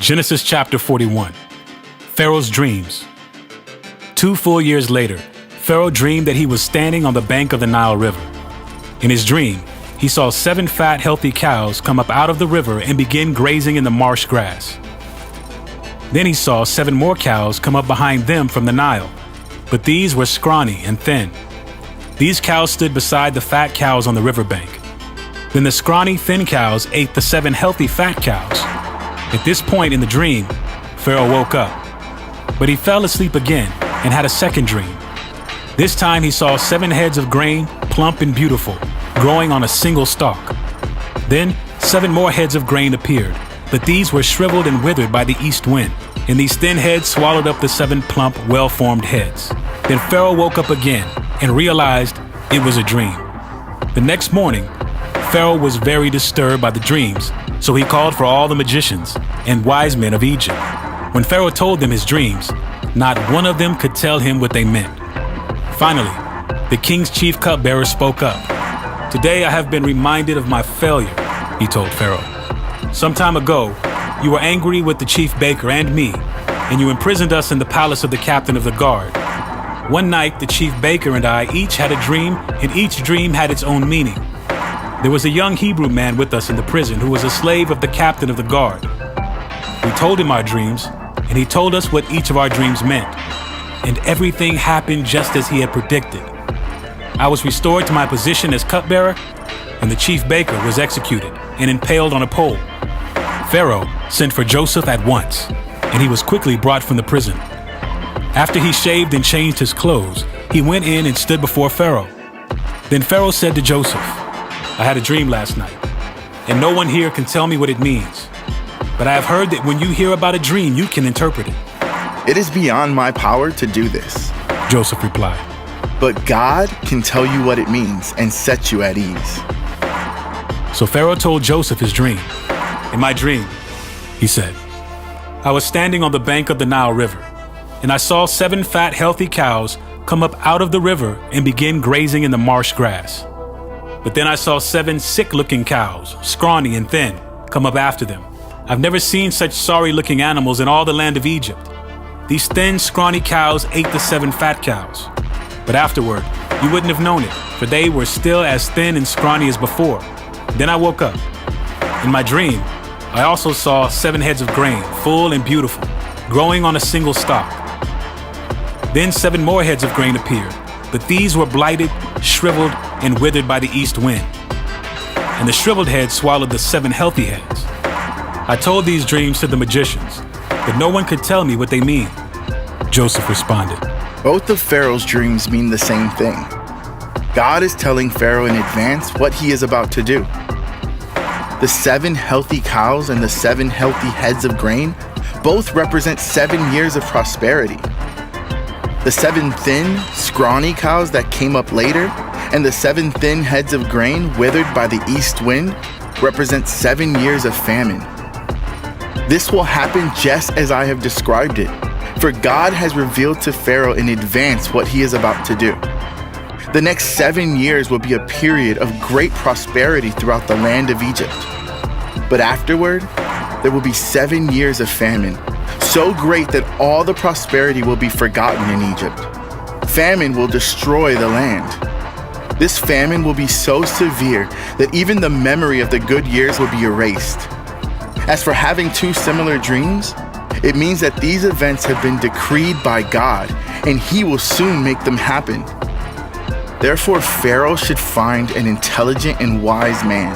Genesis chapter 41. Pharaoh's dreams. 2 full years later, Pharaoh dreamed that he was standing on the bank of the Nile River. In his dream, he saw 7 fat, healthy cows come up out of the river and begin grazing in the marsh grass. Then he saw 7 more cows come up behind them from the Nile, but these were scrawny and thin. These cows stood beside the fat cows on the riverbank. Then the scrawny, thin cows ate the 7 healthy, fat cows. At this point in the dream, Pharaoh woke up, but he fell asleep again and had a second dream. This time he saw 7 heads of grain, plump and beautiful, growing on a single stalk. Then 7 more heads of grain appeared, but these were shriveled and withered by the east wind, and these thin heads swallowed up the 7 plump, well-formed heads. Then Pharaoh woke up again and realized it was a dream. The next morning, Pharaoh was very disturbed by the dreams, so he called for all the magicians and wise men of Egypt. When Pharaoh told them his dreams, not one of them could tell him what they meant. Finally, the king's chief cupbearer spoke up. "Today I have been reminded of my failure," he told Pharaoh. "Some time ago, you were angry with the chief baker and me, and you imprisoned us in the palace of the captain of the guard. One night, the chief baker and I each had a dream, and each dream had its own meaning. There was a young Hebrew man with us in the prison who was a slave of the captain of the guard. We told him our dreams, and he told us what each of our dreams meant. And everything happened just as he had predicted. I was restored to my position as cupbearer, and the chief baker was executed and impaled on a pole. Pharaoh sent for Joseph at once, and he was quickly brought from the prison. After he shaved and changed his clothes, he went in and stood before Pharaoh. Then Pharaoh said to Joseph, "I had a dream last night, and no one here can tell me what it means. But I have heard that when you hear about a dream, you can interpret it." "It is beyond my power to do this," Joseph replied. "but God can tell you what it means and set you at ease." So Pharaoh told Joseph his dream. "In my dream," he said, "I was standing on the bank of the Nile River, and I saw 7 fat, healthy cows come up out of the river and begin grazing in the marsh grass. But then I saw 7 sick-looking cows, scrawny and thin, come up after them. I've never seen such sorry-looking animals in all the land of Egypt. These thin, scrawny cows ate the 7 fat cows. But afterward, you wouldn't have known it, for they were still as thin and scrawny as before. Then I woke up. In my dream, I also saw 7 heads of grain, full and beautiful, growing on a single stalk. Then 7 more heads of grain appeared, but these were blighted, shriveled, and withered by the east wind. And the shriveled heads swallowed the 7 healthy heads. I told these dreams to the magicians, but no one could tell me what they mean." Joseph responded, Both of Pharaoh's dreams mean the same thing. God is telling Pharaoh in advance what he is about to do. The 7 healthy cows and the 7 healthy heads of grain both represent 7 years of prosperity. The 7 thin, scrawny cows that came up later and the 7 thin heads of grain withered by the east wind represent 7 years of famine. This will happen just as I have described it, for God has revealed to Pharaoh in advance what he is about to do. The next 7 years will be a period of great prosperity throughout the land of Egypt. But afterward, there will be 7 years of famine, so great that all the prosperity will be forgotten in Egypt. Famine will destroy the land. This famine will be so severe that even the memory of the good years will be erased. As for having 2 similar dreams, it means that these events have been decreed by God, and he will soon make them happen. Therefore, Pharaoh should find an intelligent and wise man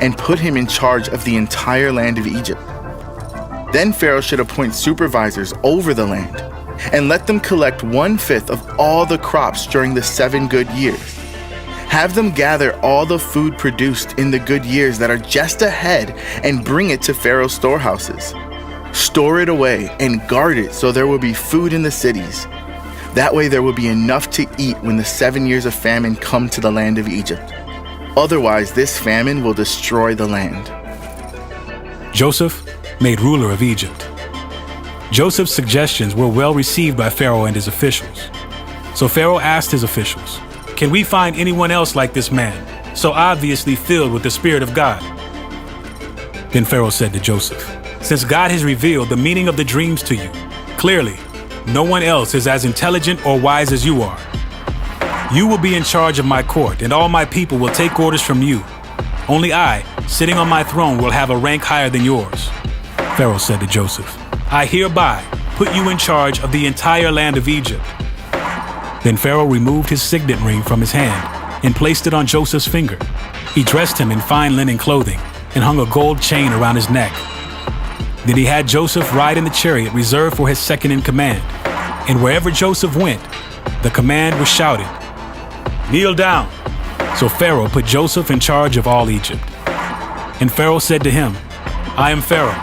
and put him in charge of the entire land of Egypt. Then Pharaoh should appoint supervisors over the land and let them collect 1/5 of all the crops during the 7 good years. Have them gather all the food produced in the good years that are just ahead and bring it to Pharaoh's storehouses. Store it away and guard it so there will be food in the cities. That way there will be enough to eat when the 7 years of famine come to the land of Egypt. Otherwise, this famine will destroy the land." Joseph made ruler of Egypt. Joseph's suggestions were well received by Pharaoh and his officials. So Pharaoh asked his officials, "Can we find anyone else like this man, so obviously filled with the Spirit of God?" Then Pharaoh said to Joseph, since God has revealed the meaning of the dreams to you. Clearly, no one else is as intelligent or wise as you are. You will be in charge of my court, and all my people will take orders from you. Only I, sitting on my throne, will have a rank higher than yours." Pharaoh said to Joseph, "I hereby put you in charge of the entire land of Egypt." Then Pharaoh removed his signet ring from his hand and placed it on Joseph's finger. He dressed him in fine linen clothing and hung a gold chain around his neck. Then he had Joseph ride in the chariot reserved for his second in command. And wherever Joseph went, the command was shouted, "Kneel down." So Pharaoh put Joseph in charge of all Egypt. And Pharaoh said to him, "I am Pharaoh,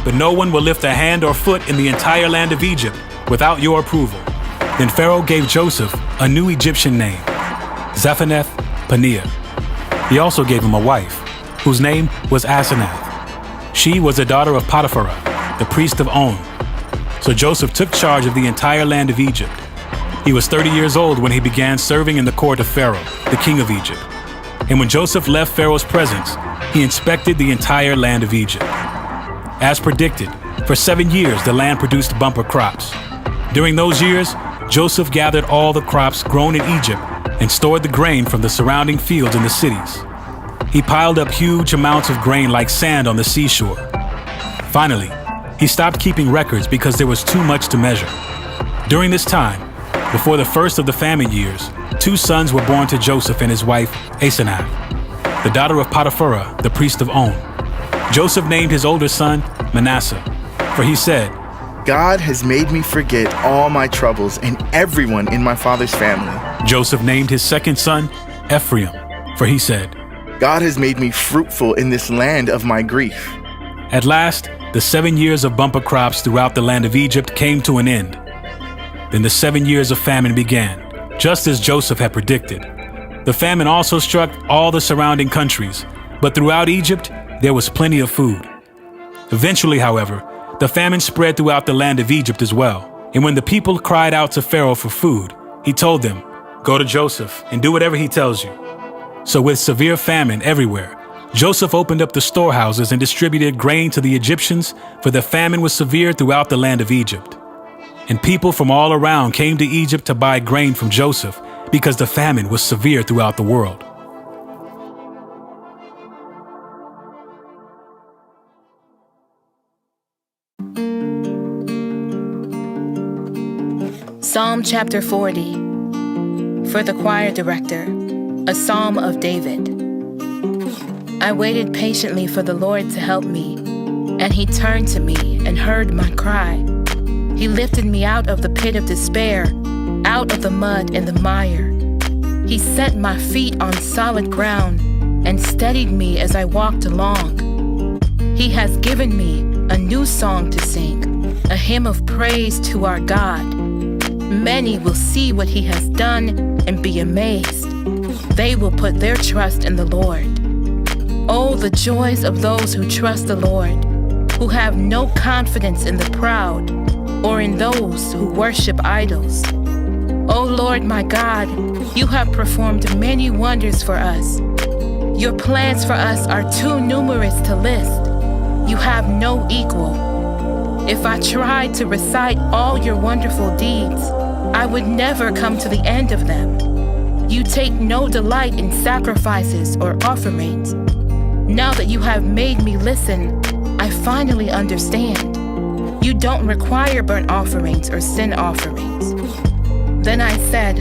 but no one will lift a hand or foot in the entire land of Egypt without your approval." Then Pharaoh gave Joseph a new Egyptian name, Zaphenath-Paneah. He also gave him a wife, whose name was Asenath. She was the daughter of Potiphar, the priest of On. So Joseph took charge of the entire land of Egypt. He was 30 years old when he began serving in the court of Pharaoh, the king of Egypt. And when Joseph left Pharaoh's presence, he inspected the entire land of Egypt. As predicted, for 7 years the land produced bumper crops. During those years, Joseph gathered all the crops grown in Egypt and stored the grain from the surrounding fields in the cities. He piled up huge amounts of grain like sand on the seashore. Finally, he stopped keeping records because there was too much to measure. During this time, before the first of the famine years, 2 sons were born to Joseph and his wife, Asenath, the daughter of Potiphar, the priest of On. Joseph named his older son Manasseh, for he said, "God has made me forget all my troubles and everyone in my father's family." Joseph named his second son Ephraim, for he said, "God has made me fruitful in this land of my grief." At last, the 7 years of bumper crops throughout the land of Egypt came to an end. Then the 7 years of famine began, just as Joseph had predicted. The famine also struck all the surrounding countries, but throughout Egypt, there was plenty of food. Eventually, however, the famine spread throughout the land of Egypt as well. And when the people cried out to Pharaoh for food, he told them, "Go to Joseph and do whatever he tells you." So with severe famine everywhere, Joseph opened up the storehouses and distributed grain to the Egyptians, for the famine was severe throughout the land of Egypt. And people from all around came to Egypt to buy grain from Joseph because the famine was severe throughout the world. Psalm chapter 40. For the choir director, a psalm of David. I waited patiently for the Lord to help me, and he turned to me and heard my cry. He lifted me out of the pit of despair, out of the mud and the mire. He set my feet on solid ground and steadied me as I walked along. He has given me a new song to sing, a hymn of praise to our God. Many will see what he has done and be amazed. They will put their trust in the Lord. Oh, the joys of those who trust the Lord, who have no confidence in the proud or in those who worship idols. Oh Lord my God, you have performed many wonders for us. Your plans for us are too numerous to list. You have no equal. If I tried to recite all your wonderful deeds, I would never come to the end of them. You take no delight in sacrifices or offerings. Now that you have made me listen, I finally understand. You don't require burnt offerings or sin offerings. Then I said,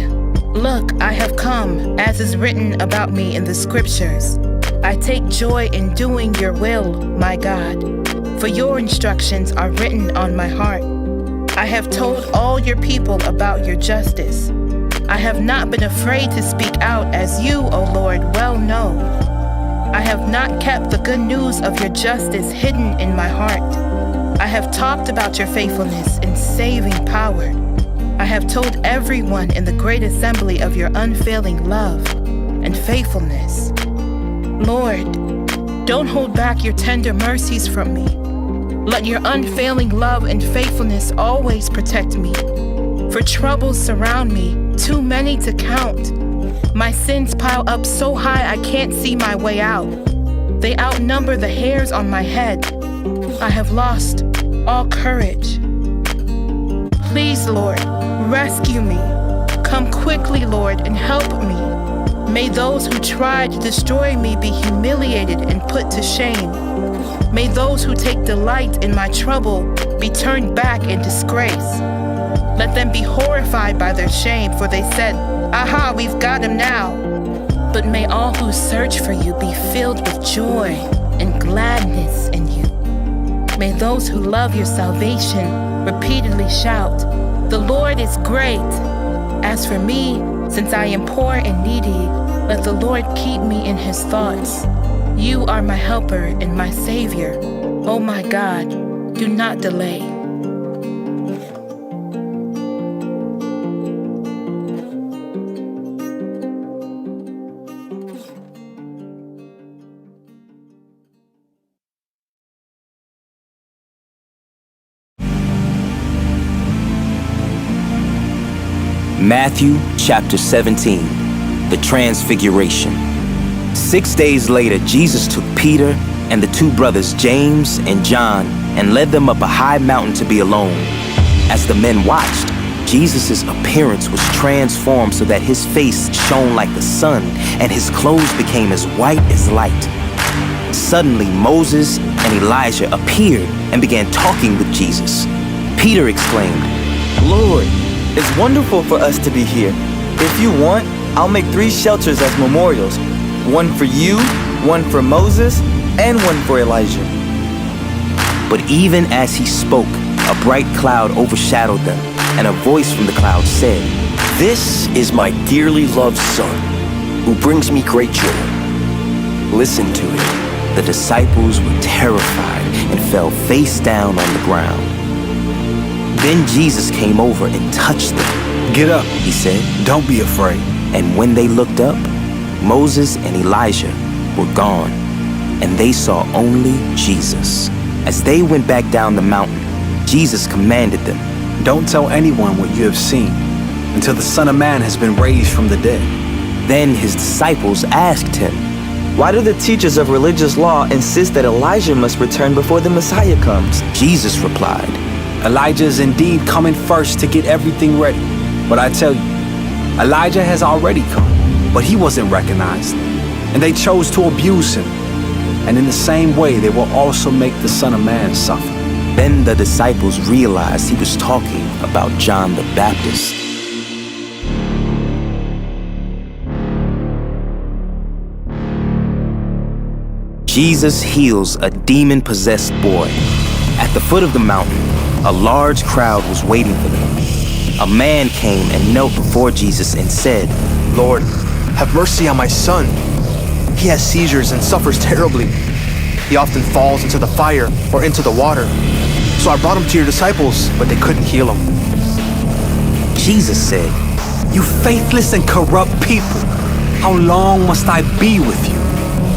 Look, I have come, as is written about me in the scriptures. I take joy in doing your will, my God, for your instructions are written on my heart. I have told all your people about your justice. I have not been afraid to speak out, as you, O Lord, well know. I have not kept the good news of your justice hidden in my heart. I have talked about your faithfulness and saving power. I have told everyone in the great assembly of your unfailing love and faithfulness. Lord, don't hold back your tender mercies from me. Let your unfailing love and faithfulness always protect me. For troubles surround me, too many to count. My sins pile up so high I can't see my way out. They outnumber the hairs on my head. I have lost all courage. Please, Lord, rescue me. Come quickly, Lord, and help me. May those who try to destroy me be humiliated and put to shame. May those who take delight in my trouble be turned back in disgrace. Let them be horrified by their shame, for they said, "Aha, we've got him now." But may all who search for you be filled with joy and gladness in you. May those who love your salvation repeatedly shout, "The Lord is great." As for me, since I am poor and needy, let the Lord keep me in his thoughts. You are my helper and my Savior. Oh my God, do not delay. Matthew chapter 17, the Transfiguration. 6 days later, Jesus took Peter and the two brothers James and John and led them up a high mountain to be alone. As the men watched, Jesus' appearance was transformed so that his face shone like the sun and his clothes became as white as light. Suddenly, Moses and Elijah appeared and began talking with Jesus. Peter exclaimed, "Lord, it's wonderful for us to be here. If you want, I'll make 3 shelters as memorials. One for you, one for Moses, and one for Elijah." But even as he spoke, a bright cloud overshadowed them, and a voice from the cloud said, "This is my dearly loved Son, who brings me great joy. Listen to him." The disciples were terrified and fell face down on the ground. Then Jesus came over and touched them. "Get up," he said. "Don't be afraid." And when they looked up, Moses and Elijah were gone, and they saw only Jesus. As they went back down the mountain, Jesus commanded them, "Don't tell anyone what you have seen until the Son of Man has been raised from the dead." Then his disciples asked him, "Why do the teachers of religious law insist that Elijah must return before the Messiah comes?" Jesus replied, "Elijah is indeed coming first to get everything ready. But I tell you, Elijah has already come, but he wasn't recognized, and they chose to abuse him. And in the same way, they will also make the Son of Man suffer." Then the disciples realized he was talking about John the Baptist. Jesus heals a demon-possessed boy. At the foot of the mountain, a large crowd was waiting for them. A man came and knelt before Jesus and said, "Lord, have mercy on my son. He has seizures and suffers terribly. He often falls into the fire or into the water. So I brought him to your disciples, but they couldn't heal him." Jesus said, "You faithless and corrupt people, how long must I be with you?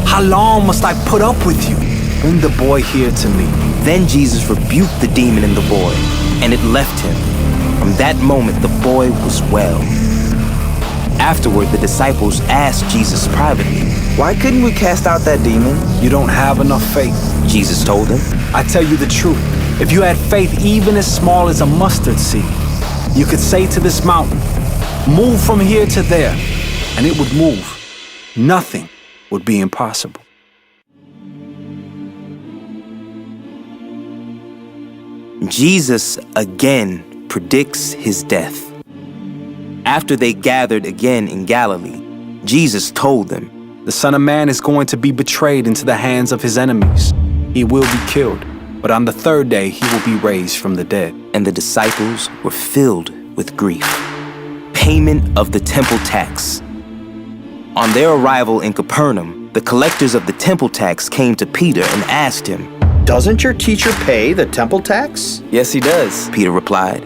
How long must I put up with you? Bring the boy here to me." Then Jesus rebuked the demon in the boy, and it left him. From that moment, the boy was well. Afterward, the disciples asked Jesus privately, "Why couldn't we cast out that demon?" "You don't have enough faith," Jesus told them. "I tell you the truth. If you had faith even as small as a mustard seed, you could say to this mountain, 'Move from here to there,' and it would move. Nothing would be impossible." Jesus again predicts his death. After they gathered again in Galilee, Jesus told them, "The Son of Man is going to be betrayed into the hands of his enemies. He will be killed, but on the 3rd day he will be raised from the dead." And the disciples were filled with grief. Payment of the temple tax. On their arrival in Capernaum, the collectors of the temple tax came to Peter and asked him, "Doesn't your teacher pay the temple tax?" "Yes, he does," Peter replied.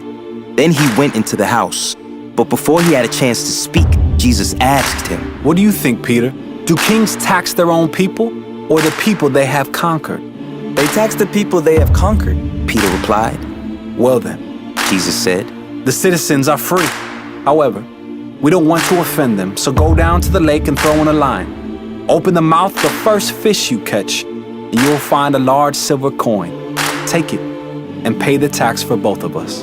Then he went into the house. But before he had a chance to speak, Jesus asked him, "What do you think, Peter? Do kings tax their own people or the people they have conquered?" "They tax the people they have conquered," Peter replied. "Well then," Jesus said, "the citizens are free. However, we don't want to offend them, so go down to the lake and throw in a line. Open the mouth of the first fish you catch, and you'll find a large silver coin. Take it and pay the tax for both of us.